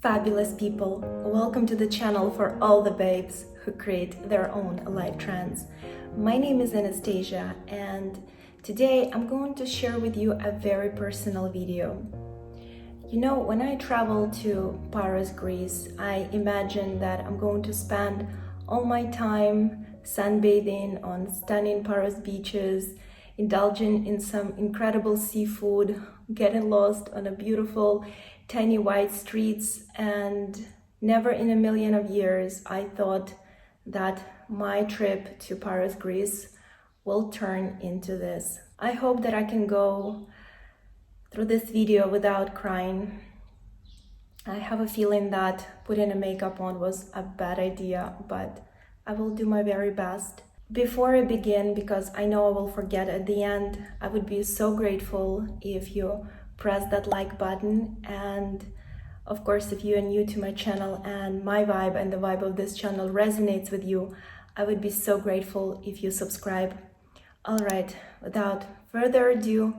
Fabulous people, welcome to the channel for all the babes who create their own life trends. My name is Anastasia and today I'm going to share with you a very personal video. You know, when I travel to Paris, Greece, I imagine that I'm going to spend all my time sunbathing on stunning Paris beaches, indulging in some incredible seafood, getting lost on a beautiful tiny white streets, and never in a million of years I thought that my trip to Paris, Greece will turn into this. I hope that I can go through this video without crying. I have a feeling that putting a makeup on was a bad idea, but I will do my very best. Before I begin, because I know I will forget at the end, I would be so grateful if you press that like button, and of course if you are new to my channel and my vibe and the vibe of this channel resonates with you, I would be so grateful if you subscribe. Alright, without further ado,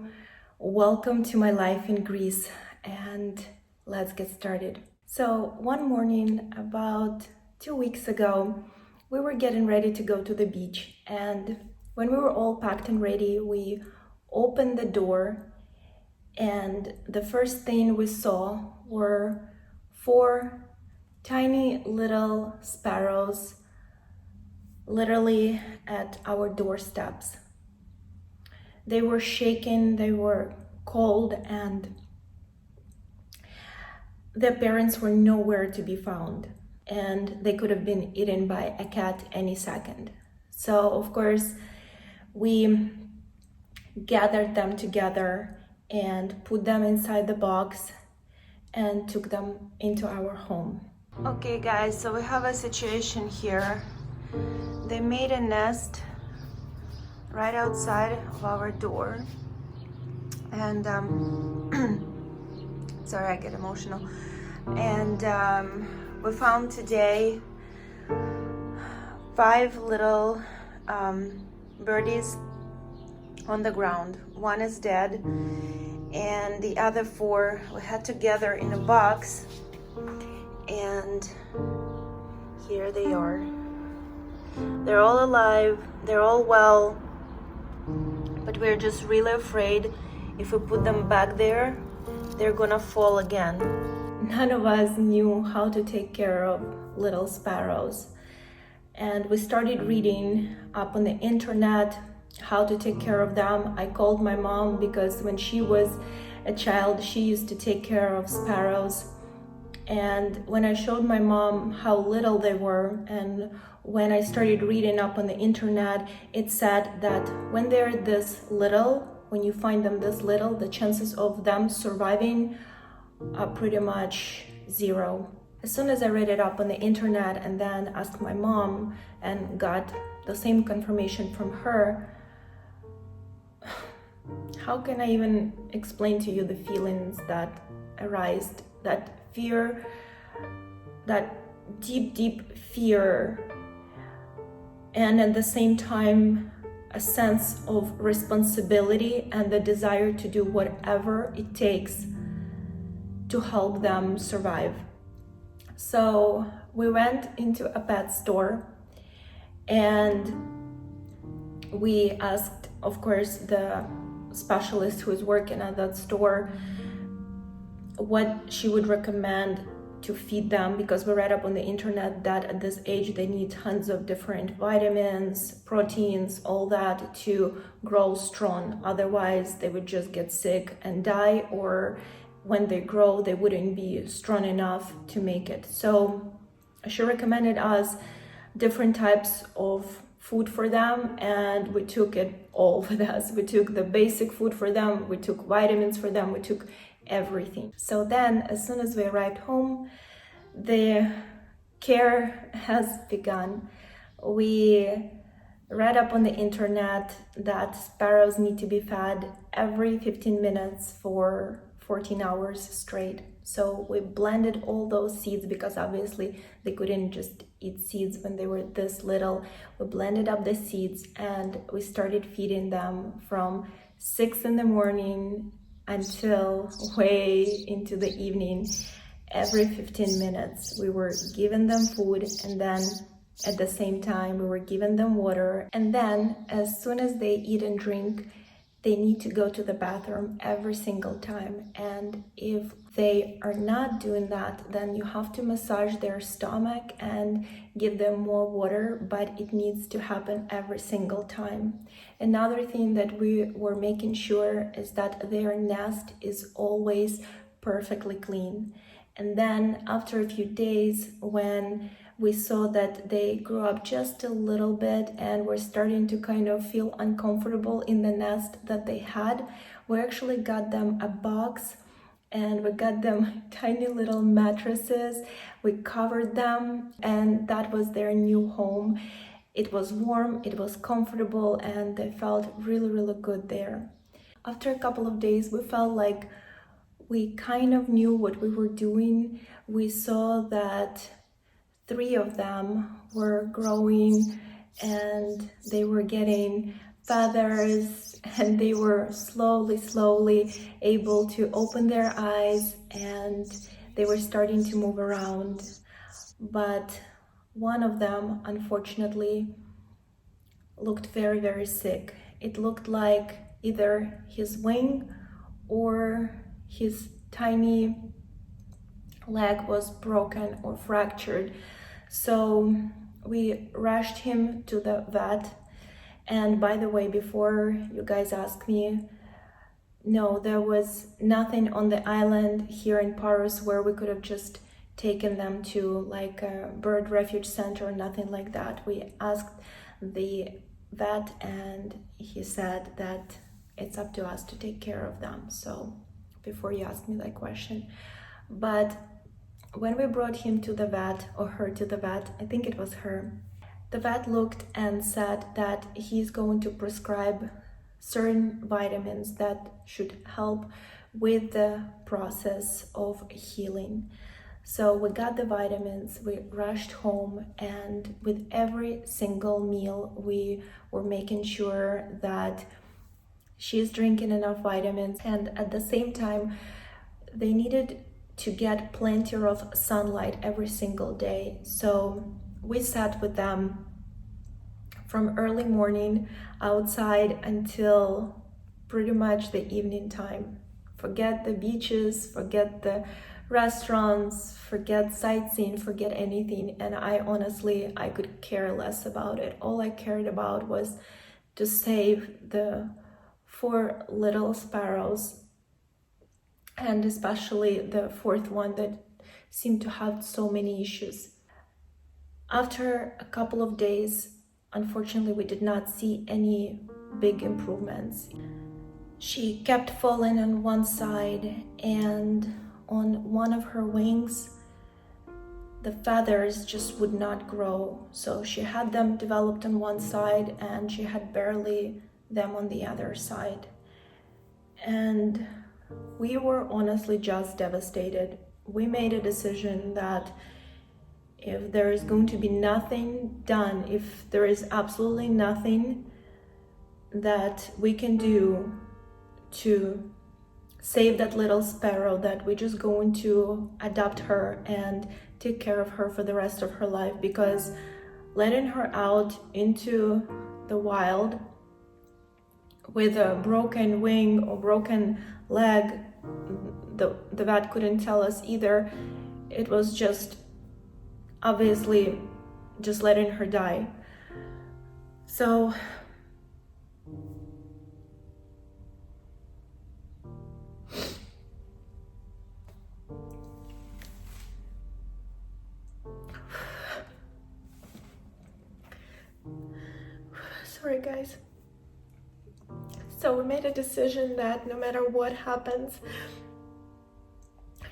welcome to my life in Greece and let's get started. So one morning about 2 weeks ago, we were getting ready to go to the beach, and when we were all packed and ready, we opened the door. And the first thing we saw were 4 tiny little sparrows literally at our doorsteps. They were shaking, they were cold, and their parents were nowhere to be found. And they could have been eaten by a cat any second. So, of course, we gathered them together and put them inside the box and took them into our home. Okay guys, so we have a situation here. They made a nest right outside of our door, and sorry, I get emotional. And we found today 5 little birdies on the ground. One is dead, and the other 4 we had together in a box, and here they are. They're all alive, they're all well, but we're just really afraid if we put them back there, they're gonna fall again. None of us knew how to take care of little sparrows, and we started reading up on the internet how to take care of them. I called my mom because when she was a child, she used to take care of sparrows. And when I showed my mom how little they were, and when I started reading up on the internet, it said that when they're this little, when you find them this little, the chances of them surviving are pretty much 0. As soon as I read it up on the internet and then asked my mom and got the same confirmation from her, how can I even explain to you the feelings that arise, that fear, that deep fear, and at the same time a sense of responsibility and the desire to do whatever it takes to help them survive. So we went into a pet store and we asked, of course, the specialist who is working at that store what she would recommend to feed them, because we read up on the internet that at this age they need tons of different vitamins, proteins, all that to grow strong. Otherwise they would just get sick and die, or when they grow they wouldn't be strong enough to make it. So she recommended us different types of food for them, and we took it all with us. We took the basic food for them, we took vitamins for them, we took everything. So then as soon as we arrived home, the care has begun. We read up on the internet that sparrows need to be fed every 15 minutes for 14 hours straight. So we blended all those seeds, because obviously they couldn't just eat seeds when they were this little. We blended up the seeds and we started feeding them from 6 in the morning until way into the evening. every 15 minutes. We were giving them food, and then at the same time we were giving them water. And then as soon as they eat and drink, they need to go to the bathroom every single time. And if they are not doing that, then you have to massage their stomach and give them more water, but it needs to happen every single time. Another thing that we were making sure is that their nest is always perfectly clean. And then after a few days, when we saw that they grew up just a little bit and were starting to kind of feel uncomfortable in the nest that they had, we actually got them a box and we got them tiny little mattresses. We covered them, and that was their new home. It was warm, it was comfortable, and they felt really, really good there. After a couple of days, we felt like we kind of knew what we were doing. We saw that 3 of them were growing and they were getting feathers, and they were slowly able to open their eyes, and they were starting to move around. But one of them, unfortunately, looked very, very sick. It looked like either his wing or his tiny leg was broken or fractured. So we rushed him to the vet. And by the way, before you guys ask me, no, there was nothing on the island here in Paros where we could have just taken them to like a bird refuge center, nothing like that. We asked the vet and he said that it's up to us to take care of them. So before you ask me that question. But when we brought him to the vet, or her to the vet, I think it was her, the vet looked and said that he's going to prescribe certain vitamins that should help with the process of healing. So we got the vitamins, we rushed home, and with every single meal we were making sure that she's drinking enough vitamins, and at the same time they needed to get plenty of sunlight every single day. So we sat with them from early morning outside until pretty much the evening time. Forget the beaches, forget the restaurants, forget sightseeing, forget anything. And I could care less about it. All I cared about was to save the 4 little sparrows, and especially the 4th one that seemed to have so many issues. After a couple of days, unfortunately, we did not see any big improvements. She kept falling on one side, and on one of her wings, the feathers just would not grow. So she had them developed on one side and she had barely them on the other side. And we were honestly just devastated. We made a decision that if there is going to be nothing done, if there is absolutely nothing that we can do to save that little sparrow, that we're just going to adopt her and take care of her for the rest of her life, because letting her out into the wild with a broken wing or broken leg, the vet couldn't tell us either. It was just obviously just letting her die. So sorry guys. So we made a decision that no matter what happens,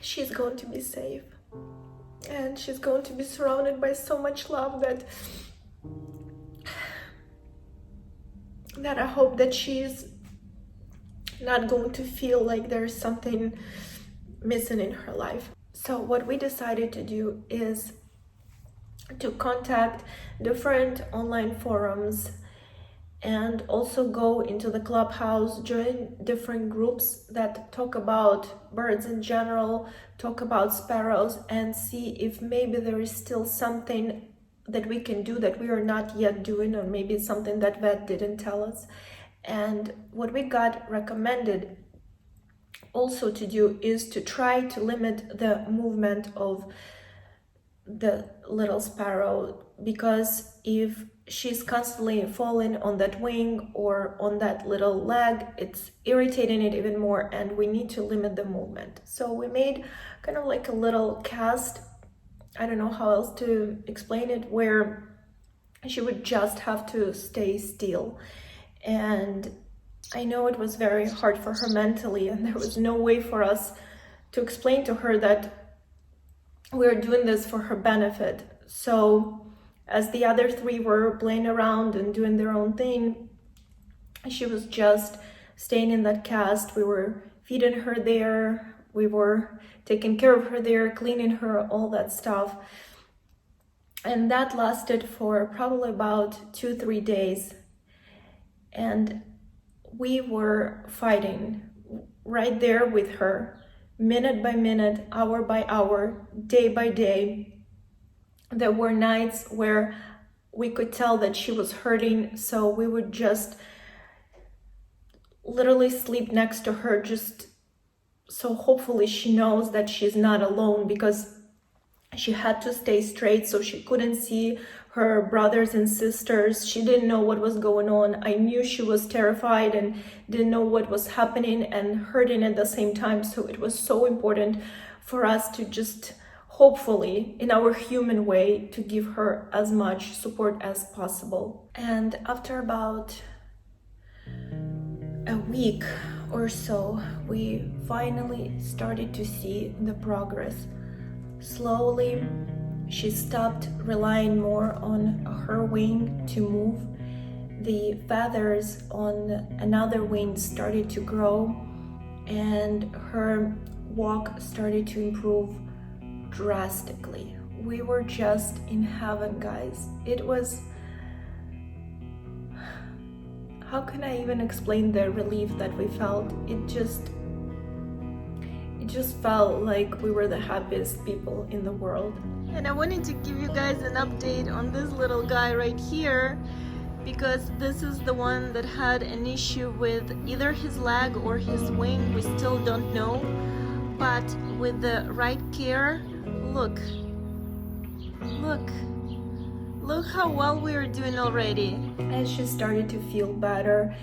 she's going to be safe. And she's going to be surrounded by so much love that I hope that she's not going to feel like there's something missing in her life. So what we decided to do is to contact different online forums and also go into the clubhouse, join different groups that talk about birds in general, talk about sparrows, and see if maybe there is still something that we can do that we are not yet doing, or maybe it's something that vet didn't tell us. And what we got recommended also to do is to try to limit the movement of the little sparrow, because if she's constantly falling on that wing or on that little leg, it's irritating it even more, and we need to limit the movement. So we made kind of like a little cast, I don't know how else to explain it, where she would just have to stay still. And I know it was very hard for her mentally, and there was no way for us to explain to her that we're doing this for her benefit. So as the other three were playing around and doing their own thing, she was just staying in that cast. We were feeding her there, we were taking care of her there, cleaning her, all that stuff. And that lasted for probably about 2-3 days. And we were fighting right there with her, minute by minute, hour by hour, day by day. There were nights where we could tell that she was hurting, so we would just literally sleep next to her, just so hopefully she knows that she's not alone, because she had to stay straight, so she couldn't see her brothers and sisters. She didn't know what was going on. I knew she was terrified and didn't know what was happening and hurting at the same time. So it was so important for us to just, hopefully, in our human way, to give her as much support as possible. And after about a week or so, we finally started to see the progress. Slowly, she stopped relying more on her wing to move. The feathers on another wing started to grow, and her walk started to improve drastically. We were just in heaven, guys. It was... how can I even explain the relief that we felt? It just felt like we were the happiest people in the world. And I wanted to give you guys an update on this little guy right here, because this is the one that had an issue with either his leg or his wing. We still don't know, but with the right care, look how well we are doing already. As she started to feel better,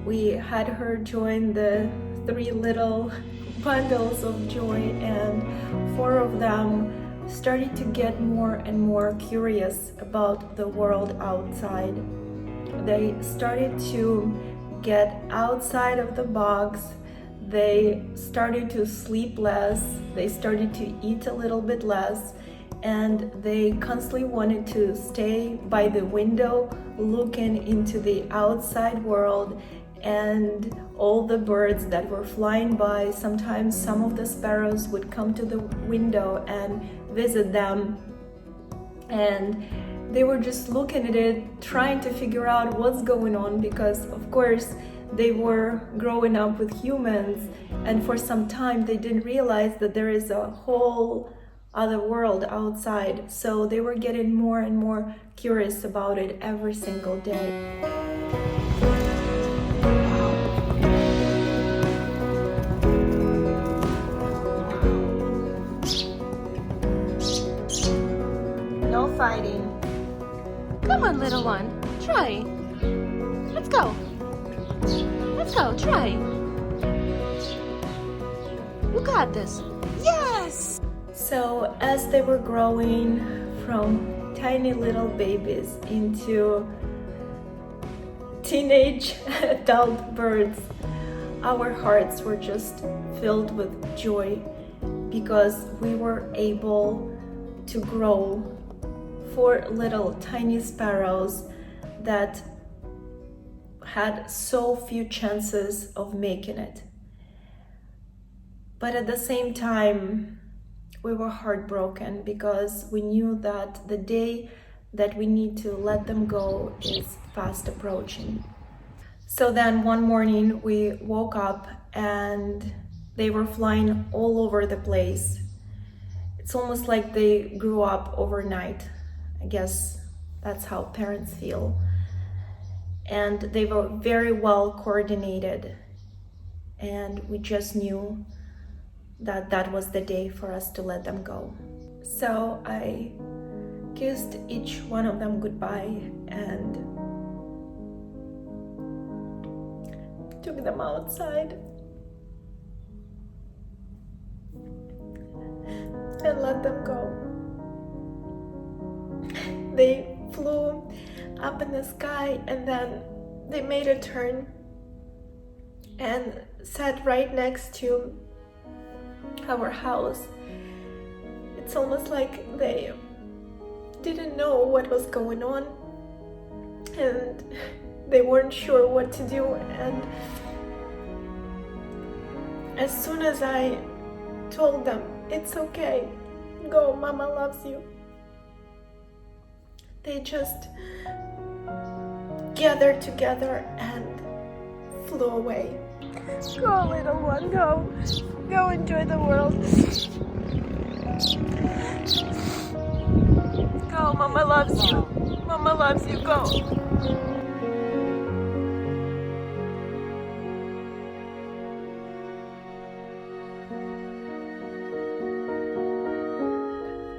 we had her join the 3 little bundles of joy, and 4 of them started to get more and more curious about the world outside. They started to get outside of the box. They started to sleep less. They started to eat a little bit less. And they constantly wanted to stay by the window, looking into the outside world and all the birds that were flying by. Sometimes some of the sparrows would come to the window and visit them, and they were just looking at it, trying to figure out what's going on, because of course they were growing up with humans, and for some time they didn't realize that there is a whole other world outside. So they were getting more and more curious about it every single day. No fighting. Come on, little one. Try. Let's go. Let's go. Try. You got this. Yes! So as they were growing from tiny little babies into teenage adult birds, our hearts were just filled with joy, because we were able to grow 4 little tiny sparrows that had so few chances of making it. But at the same time, we were heartbroken, because we knew that the day that we need to let them go is fast approaching. So then one morning we woke up and they were flying all over the place. It's almost like they grew up overnight. I guess that's how parents feel. And they were very well coordinated. And we just knew that that was the day for us to let them go. So I kissed each one of them goodbye and took them outside and let them go. They flew up in the sky and then they made a turn and sat right next to our house. It's almost like they didn't know what was going on and they weren't sure what to do. And as soon as I told them, it's okay, go, Mama loves you, they just gathered together and flew away. Go, little one, go. Go enjoy the world. Go, Mama loves you. Mama loves you, go.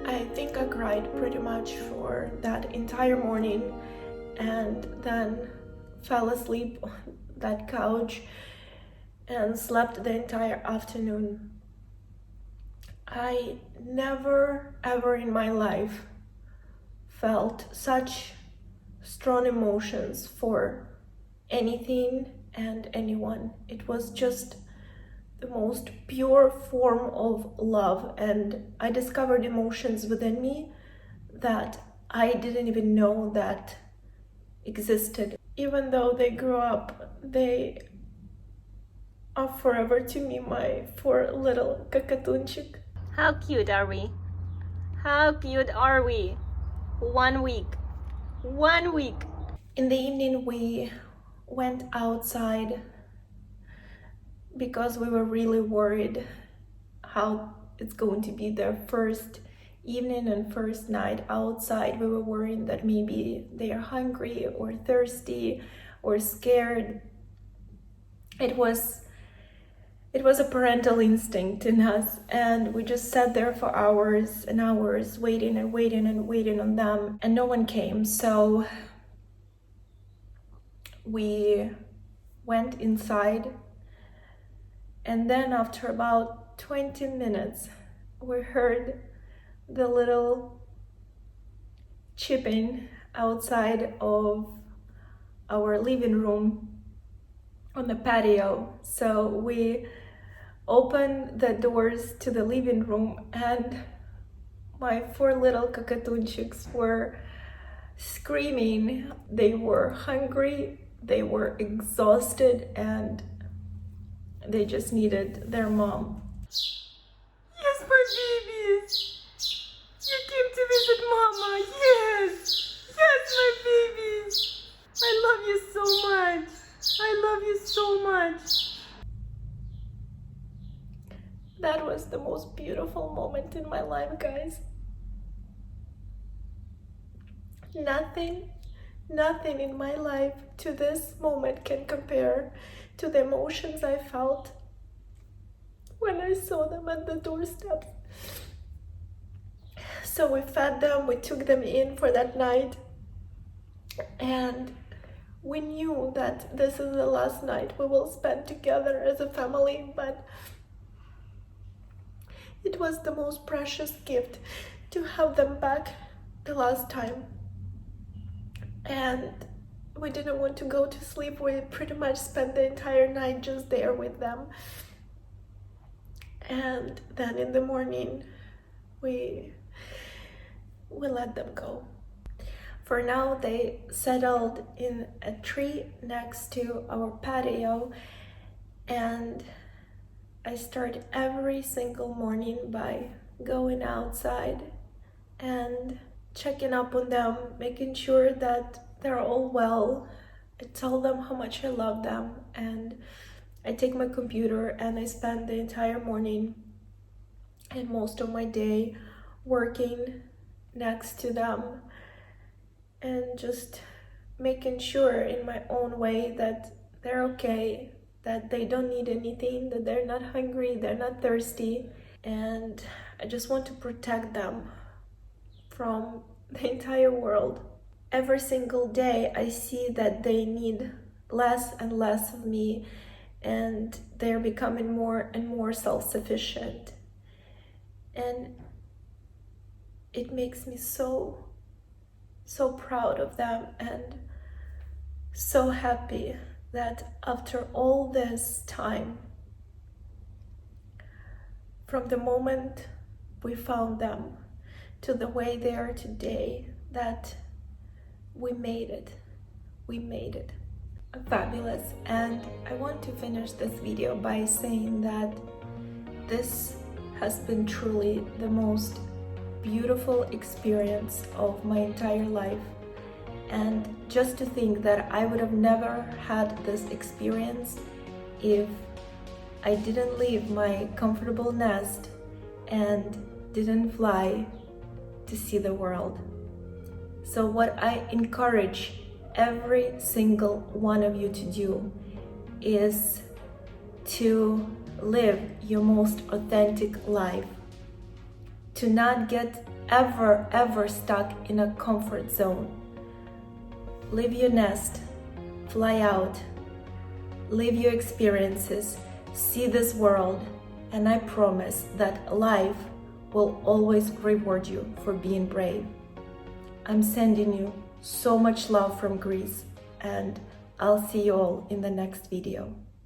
I think I cried pretty much for that entire morning and then fell asleep on that couch and slept the entire afternoon. I never ever in my life felt such strong emotions for anything and anyone. It was just the most pure form of love, and I discovered emotions within me that I didn't even know that existed. Even though they grew up, they are forever to me my four little kakatunchik. How cute are we? How cute are we? 1 week. 1 week. In the evening, we went outside because we were really worried how it's going to be their first evening and first night outside. We were worried that maybe they are hungry or thirsty or scared. It was a parental instinct in us, and we just sat there for hours and hours waiting and waiting and waiting on them, and no one came. So we went inside, and then after about 20 minutes we heard the little chipping outside of our living room on the patio. So we opened the doors to the living room and my four little kakatunchiks were screaming. They were hungry, they were exhausted, and they just needed their mom. Yes, my babies. You came to visit Mama. Yes. Yes, my babies. I love you so much. I love you so much. That was the most beautiful moment in my life, guys. Nothing in my life to this moment can compare to the emotions I felt when I saw them at the doorstep. So we fed them, we took them in for that night, and we knew that this is the last night we will spend together as a family, but it was the most precious gift to have them back the last time. And we didn't want to go to sleep. We pretty much spent the entire night just there with them. And then in the morning, we let them go. For now, they settled in a tree next to our patio, and I start every single morning by going outside and checking up on them, making sure that they're all well, I tell them how much I love them, and I take my computer and I spend the entire morning and most of my day working next to them and just making sure in my own way that they're okay, that they don't need anything, that they're not hungry, they're not thirsty. And I just want to protect them from the entire world. Every single day I see that they need less and less of me, and they're becoming more and more self-sufficient. And it makes me so proud of them and so happy that after all this time, from the moment we found them to the way they are today, that we made it. We made it. Fabulous. And I want to finish this video by saying that this has been truly the most beautiful experience of my entire life. And just to think that I would have never had this experience if I didn't leave my comfortable nest and didn't fly to see the world. So what I encourage every single one of you to do is to live your most authentic life, to not get ever stuck in a comfort zone. Leave your nest, fly out, live your experiences, see this world, and I promise that life will always reward you for being brave. I'm sending you so much love from Greece, and I'll see you all in the next video.